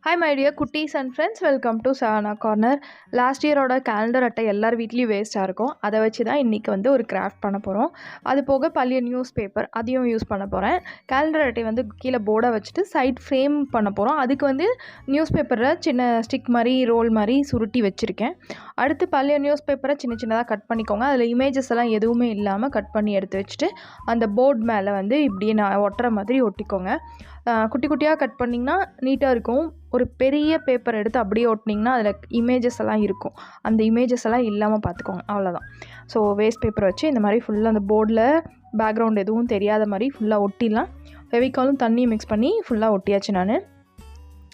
Hi my dear குட்டீஸ் and friends, welcome to Sahana corner. Last இயரோட calendar அட்டை எல்லார் வீட்லேயும் வேஸ்ட்டாக இருக்கும். அதை வச்சு தான் இன்றைக்கி வந்து ஒரு கிராஃப்ட் பண்ண போகிறோம். அது போக பழைய நியூஸ் பேப்பர் அதையும் யூஸ் பண்ண போகிறேன். கேலண்டர் அட்டை வந்து கீழே போர்டை வச்சுட்டு சைட் ஃப்ரேம் பண்ண போகிறோம். அதுக்கு வந்து நியூஸ் பேப்பரை சின்ன ஸ்டிக் மாதிரி ரோல் மாதிரி சுருட்டி வச்சுருக்கேன். அடுத்து பழைய நியூஸ் பேப்பரை சின்ன சின்னதாக கட் பண்ணிக்கோங்க. அதில் இமேஜஸ் எல்லாம் எதுவுமே இல்லாமல் கட் பண்ணி எடுத்து வச்சுட்டு அந்த போர்டு மேலே வந்து இப்படியே நான் ஒட்டுற மாதிரி ஒட்டிக்கோங்க. குட்டி குட்டியாக கட் பண்ணிங்கன்னா நீட்டாக இருக்கும். ஒரு பெரிய பேப்பர் எடுத்து அப்படியே ஒட்டினீங்கன்னா அதில் இமேஜஸ் எல்லாம் இருக்கும். அந்த இமேஜஸ் எல்லாம் இல்லாமல் பார்த்துக்கோங்க, அவ்வளோதான். ஸோ வேஸ்ட் பேப்பரை வச்சு இந்த மாதிரி ஃபுல்லாக அந்த போர்டில் பேக்ரவுண்ட் எதுவும் தெரியாத மாதிரி ஃபுல்லாக ஒட்டிடலாம். ஃபெவிகாலும் தண்ணியும் மிக்ஸ் பண்ணி ஃபுல்லாக ஒட்டியாச்சு நான்.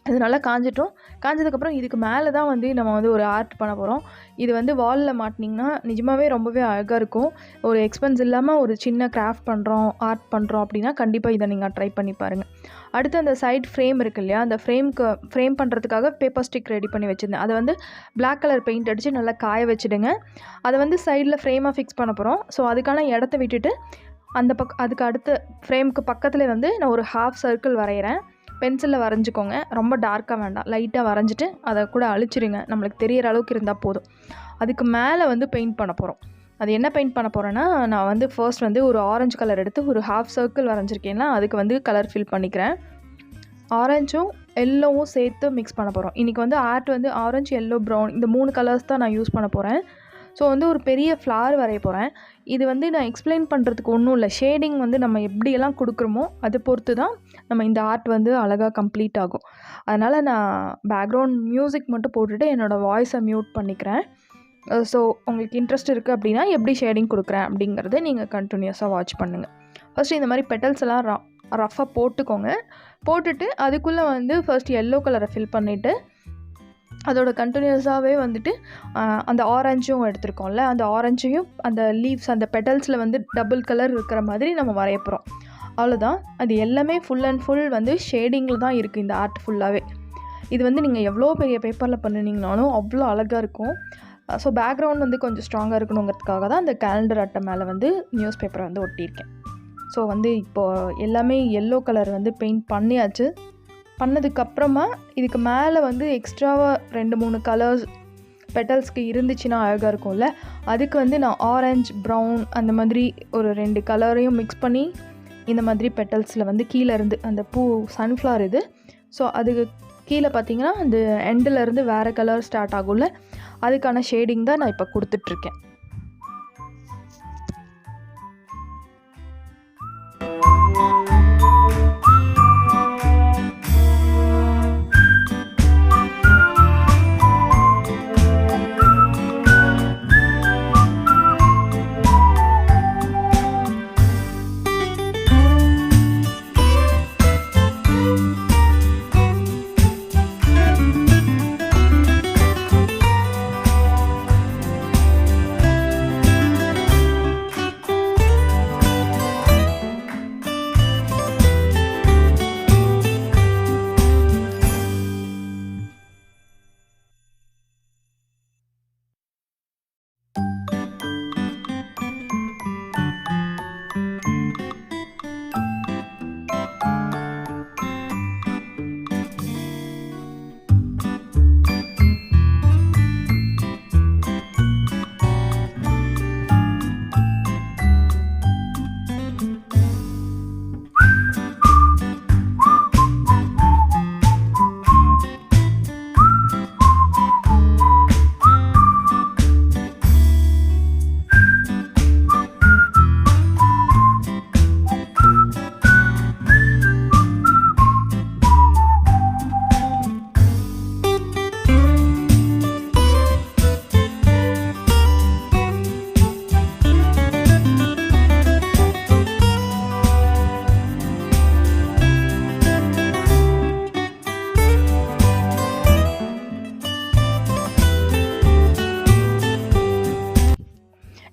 இது நல்லா காஞ்சதுக்கப்புறம் இதுக்கு மேலே தான் வந்து நம்ம வந்து ஒரு ஆர்ட் பண்ண போகிறோம். இது வந்து வாலில் மாட்டினிங்கன்னா நிஜமாகவே ரொம்பவே அழகாக இருக்கும். ஒரு எக்ஸ்பென்ஸ் இல்லாமல் ஒரு சின்ன கிராஃப்ட் பண்ணுறோம், ஆர்ட் பண்ணுறோம் அப்படின்னா கண்டிப்பாக இதை நீங்கள் ட்ரை பண்ணி பாருங்கள். அடுத்து அந்த சைட் ஃப்ரேம் இருக்குது இல்லையா, அந்த ஃப்ரேம் பண்ணுறதுக்காக பேப்பர் ஸ்டிக் ரெடி பண்ணி வச்சுருந்தேன். அதை வந்து பிளாக் கலர் பெயிண்ட் அடித்து நல்லா காய வச்சுடுங்க. அதை வந்து சைடில் ஃப்ரேமாக ஃபிக்ஸ் பண்ண போகிறோம். ஸோ அதுக்கான இடத்த விட்டுட்டு அதுக்கு அடுத்த ஃப்ரேமுக்கு பக்கத்தில் வந்து நான் ஒரு ஹாஃப் சர்க்கிள் வரைகிறேன். பென்சிலில் வரைஞ்சிக்கோங்க, ரொம்ப டார்க்காக வேண்டாம், லைட்டாக வரைஞ்சிட்டு அதை கூட அழிச்சிடுங்க. நம்மளுக்கு தெரிகிற அளவுக்கு இருந்தால் போதும். அதுக்கு மேலே வந்து பெயிண்ட் பண்ண போகிறோம். அது என்ன பெயிண்ட் பண்ண போகிறேன்னா, நான் வந்து ஃபர்ஸ்ட் வந்து ஒரு ஆரஞ்சு கலர் எடுத்து ஒரு ஹாஃப் சர்க்கிள் வரைஞ்சிருக்கேன்னா அதுக்கு வந்து கலர் ஃபில் பண்ணிக்கிறேன். ஆரஞ்சும் எல்லோவும் சேர்த்து மிக்ஸ் பண்ண போகிறோம். இன்றைக்கி வந்து ஆர்ட் வந்து ஆரஞ்சு, எல்லோ, ப்ரௌன் இந்த 3 கலர்ஸ் தான் நான் யூஸ் பண்ண போகிறேன். ஸோ வந்து ஒரு பெரிய ஃப்ளார் வரைய போகிறேன். இது வந்து நான் எக்ஸ்பிளைன் பண்ணுறதுக்கு ஒன்றும் இல்லை. ஷேடிங் வந்து நம்ம எப்படியெல்லாம் கொடுக்குறோமோ அதை பொறுத்து தான் நம்ம இந்த ஆர்ட் வந்து அழகாக கம்ப்ளீட் ஆகும். அதனால் நான் பேக்ரவுண்ட் மியூசிக் மட்டும் போட்டுட்டு என்னோடய வாய்ஸை மியூட் பண்ணிக்கிறேன். ஸோ உங்களுக்கு இன்ட்ரெஸ்ட் இருக்குது அப்படின்னா எப்படி ஷேடிங் கொடுக்குறேன் அப்படிங்கிறத நீங்கள் கண்டினியூஸாக வாட்ச் பண்ணுங்கள். ஃபஸ்ட்டு இந்த மாதிரி பெட்டல்ஸ் எல்லாம் ரஃப்பாக போட்டுட்டு அதுக்குள்ளே வந்து ஃபர்ஸ்ட் எல்லோ கலரை ஃபில் பண்ணிவிட்டு அதோட கண்டினியூஸாகவே வந்துட்டு அந்த ஆரஞ்சும் எடுத்துருக்கோம்ல, அந்த ஆரஞ்சையும் அந்த லீவ்ஸ் அந்த பெட்டல்ஸில் வந்து டபுள் கலர் இருக்கிற மாதிரி நம்ம வரைய போகிறோம். அவ்வளோதான். அது எல்லாமே ஃபுல் அண்ட் ஃபுல் வந்து ஷேடிங்கில் தான் இருக்குது இந்த ஆர்ட் ஃபுல்லாகவே. இது வந்து நீங்கள் எவ்வளோ பெரிய பேப்பரில் பண்ணினீங்கனாலும் அவ்வளோ அழகாக இருக்கும். ஸோ பேக்ரவுண்ட் வந்து கொஞ்சம் ஸ்ட்ராங்காக இருக்கணுங்கிறதுக்காக தான் அந்த கேலண்டர் அட்டை மேலே வந்து நியூஸ் பேப்பரை வந்து ஒட்டியிருக்கேன். ஸோ வந்து இப்போது எல்லாமே எல்லோ கலர் வந்து பெயிண்ட் பண்ணியாச்சு. பண்ணதுக்கப்புறமா இதுக்கு மேலே வந்து எக்ஸ்ட்ராவாக 2-3 கலர்ஸ் பெட்டல்ஸ்க்கு இருந்துச்சுன்னா அழகாக இருக்கும்ல, அதுக்கு வந்து நான் ஆரஞ்ச், ப்ரௌன் அந்த மாதிரி ஒரு 2 கலரையும் மிக்ஸ் பண்ணி இந்த மாதிரி பெட்டல்ஸில் வந்து கீழே இருந்து அந்த பூ சன்ஃப்ளவர் இது. ஸோ அதுக்கு கீழே பார்த்திங்கன்னா அந்த எண்டிலேருந்து வேறு கலர் ஸ்டார்ட் ஆகும்ல, அதுக்கான ஷேடிங் தான் நான் இப்போ கொடுத்துட்ருக்கேன்.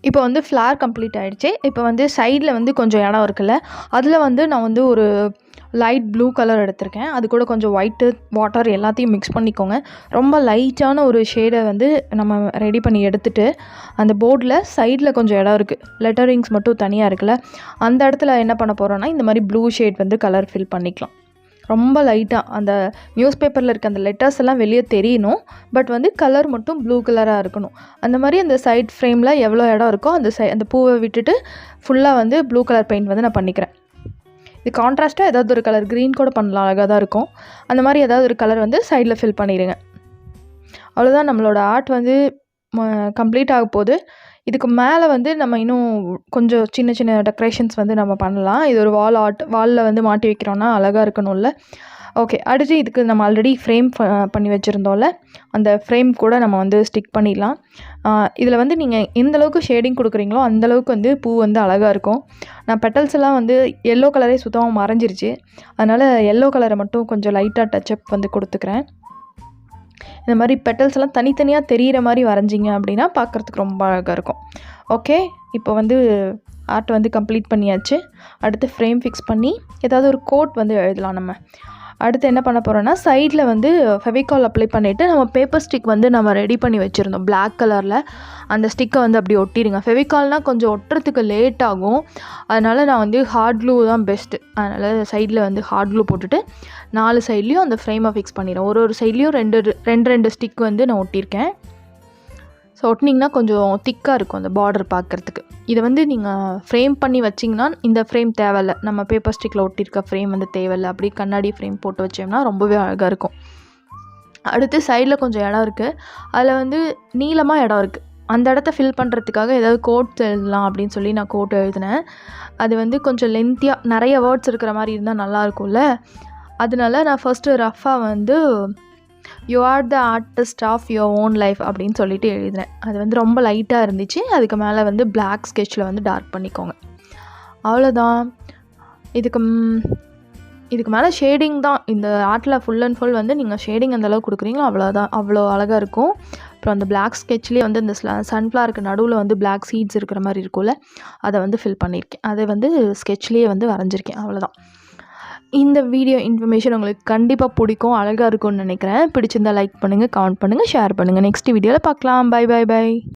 இப்போ வந்து ஃப்ளார் கம்ப்ளீட் ஆகிடுச்சு. இப்போ வந்து சைடில் வந்து கொஞ்சம் இடம் இருக்குல்ல, அதில் வந்து நான் வந்து ஒரு லைட் ப்ளூ கலர் எடுத்திருக்கேன். அது கூட கொஞ்சம் ஒயிட்டு, வாட்டர் எல்லாத்தையும் மிக்ஸ் பண்ணிக்கோங்க. ரொம்ப லைட்டான ஒரு ஷேடை வந்து நம்ம ரெடி பண்ணி எடுத்துகிட்டு அந்த போர்டில் சைடில் கொஞ்சம் இடம் இருக்குது, லெட்டரிங்ஸ் மட்டும் தனியாக இருக்குல்ல, அந்த இடத்துல என்ன பண்ண போகிறோன்னா இந்த மாதிரி ப்ளூ ஷேட் வந்து கலர் ஃபில் பண்ணிக்கலாம். ரொம்ப லைட்டாக அந்த நியூஸ் பேப்பரில் இருக்க அந்த லெட்டர்ஸ் எல்லாம் வெளியே தெரியணும். பட் வந்து கலர் மட்டும் ப்ளூ கலராக இருக்கணும். அந்த மாதிரி அந்த சைட் ஃப்ரேமில் எவ்வளோ இடம் இருக்கோ அந்த பூவை விட்டுட்டு ஃபுல்லாக வந்து ப்ளூ கலர் பெயிண்ட் வந்து நான் பண்ணிக்கிறேன். இது கான்ட்ராஸ்ட்டாக ஏதாவது ஒரு கலர் க்ரீன் கூட பண்ணலாம், அழகாக தான் இருக்கும். அந்த மாதிரி ஏதாவது ஒரு கலர் வந்து சைடில் ஃபில் பண்ணிடுங்க. அவ்வளோதான், நம்மளோட ஆர்ட் வந்து கம்ப்ளீட் ஆக போகுது. இதுக்கு மேலே வந்து நம்ம இன்னும் கொஞ்சம் சின்ன சின்ன டெக்கரேஷன்ஸ் வந்து நம்ம பண்ணலாம். இது ஒரு வாலில் வந்து மாட்டி வைக்கிறோன்னா அழகாக இருக்கணும்ல. ஓகே, அடுத்து இதுக்கு நம்ம ஆல்ரெடி ஃப்ரேம் பண்ணி வச்சுருந்தோம்ல, அந்த ஃப்ரேம் கூட நம்ம வந்து ஸ்டிக் பண்ணிடலாம். இதில் வந்து நீங்கள் எந்த அளவுக்கு ஷேடிங் கொடுக்குறீங்களோ அந்தளவுக்கு வந்து பூ வந்து அழகாக இருக்கும். நான் பெட்டல்ஸ் எல்லாம் வந்து எல்லோ கலரே சுத்தமாக மறைஞ்சிருச்சு. அதனால் எல்லோ கலரை மட்டும் கொஞ்சம் லைட்டாக டச்சப் வந்து கொடுத்துக்கிறேன். இந்த மாதிரி பெட்டல்ஸ் எல்லாம் தனித்தனியாக தெரிகிற மாதிரி வரைஞ்சிங்க அப்படின்னா பார்க்குறதுக்கு ரொம்ப அழகாக இருக்கும். ஓகே, இப்போ வந்து ஆர்ட் வந்து கம்ப்ளீட் பண்ணியாச்சு. அடுத்து ஃப்ரேம் ஃபிக்ஸ் பண்ணி ஏதாவது ஒரு கோட் வந்து எழுதலாம். நம்ம அடுத்து என்ன பண்ண போகிறோன்னா, சைடில் வந்து ஃபெவிகால் அப்ளை பண்ணிவிட்டு நம்ம பேப்பர் ஸ்டிக் வந்து நம்ம ரெடி பண்ணி வச்சுருந்தோம் பிளாக் கலரில். அந்த ஸ்டிக்கை வந்து அப்படி ஒட்டிடுங்க. ஃபெவிகால்னால் கொஞ்சம் ஒட்டுறதுக்கு லேட் ஆகும். அதனால் நான் வந்து ஹார்ட் க்ளூ தான் பெஸ்ட்டு. அதனால் சைடில் வந்து ஹார்ட் க்ளூ போட்டுட்டு 4 சைட்லேயும் அந்த ஃப்ரேமை ஃபிக்ஸ் பண்ணிடுறேன். ஒரு சைட்லேயும் ரெண்டு ஸ்டிக் வந்து நான் ஒட்டியிருக்கேன். ஸோ ஒட்டினிங்கன்னா கொஞ்சம் திக்காக இருக்கும் அந்த பார்டர் பார்க்குறதுக்கு. இதை வந்து நீங்கள் ஃப்ரேம் பண்ணி வச்சிங்கன்னா இந்த ஃப்ரேம் தேவையில்லை, நம்ம பேப்பர் ஸ்டிக்கில் ஒட்டியிருக்க ஃப்ரேம் வந்து தேவையில்லை. அப்படி கண்ணாடி ஃப்ரேம் போட்டு வச்சோம்னா ரொம்பவே அழகாக இருக்கும். அடுத்து சைடில் கொஞ்சம் இடம் இருக்குது, அதில் வந்து நீளமாக இடம் இருக்குது. அந்த இடத்த ஃபில் பண்ணுறதுக்காக ஏதாவது கோட் எழுதலாம் அப்படின்னு சொல்லி நான் கோட் எழுதினேன். அது வந்து கொஞ்சம் லென்த்தியாக நிறைய வேர்ட்ஸ் இருக்கிற மாதிரி இருந்தால் நல்லாயிருக்கும்ல. அதனால நான் ஃபஸ்ட்டு ரஃபாக வந்து you are the artist of your own life அப்படின்னு சொல்லிட்டு எழுதினேன். அது வந்து ரொம்ப லைட்டாக இருந்துச்சு. அதுக்கு மேலே வந்து பிளாக் ஸ்கெட்சில் வந்து டார்க் பண்ணிக்கோங்க. அவ்வளோதான். இதுக்கு மேலே ஷேடிங் தான். இந்த ஆர்ட்டில் ஃபுல் அண்ட் ஃபுல் வந்து நீங்கள் ஷேடிங் அந்தளவுக்கு கொடுக்குறீங்களோ அவ்வளோதான், அவ்வளோ அழகாக இருக்கும். அப்புறம் அந்த பிளாக் ஸ்கெட்ச்லேயே வந்து இந்த சன்ஃப்ளவருக்கு நடுவில் வந்து பிளாக் சீட்ஸ் இருக்கிற மாதிரி இருக்கும்ல, அதை வந்து ஃபில் பண்ணியிருக்கேன். அதை வந்து ஸ்கெட்ச்லேயே வந்து வரைஞ்சிருக்கேன். அவ்வளோதான். இந்த வீடியோ இன்ஃபர்மேஷன் உங்களுக்கு கண்டிப்பாக பிடிக்கும், அழகாக இருக்கும்னு நினைக்கிறேன். பிடிச்சிருந்தால் லைக் பண்ணுங்கள், கமெண்ட் பண்ணுங்கள், ஷேர் பண்ணுங்கள். நெக்ஸ்ட் வீடியோவில் பார்க்கலாம். Bye bye by.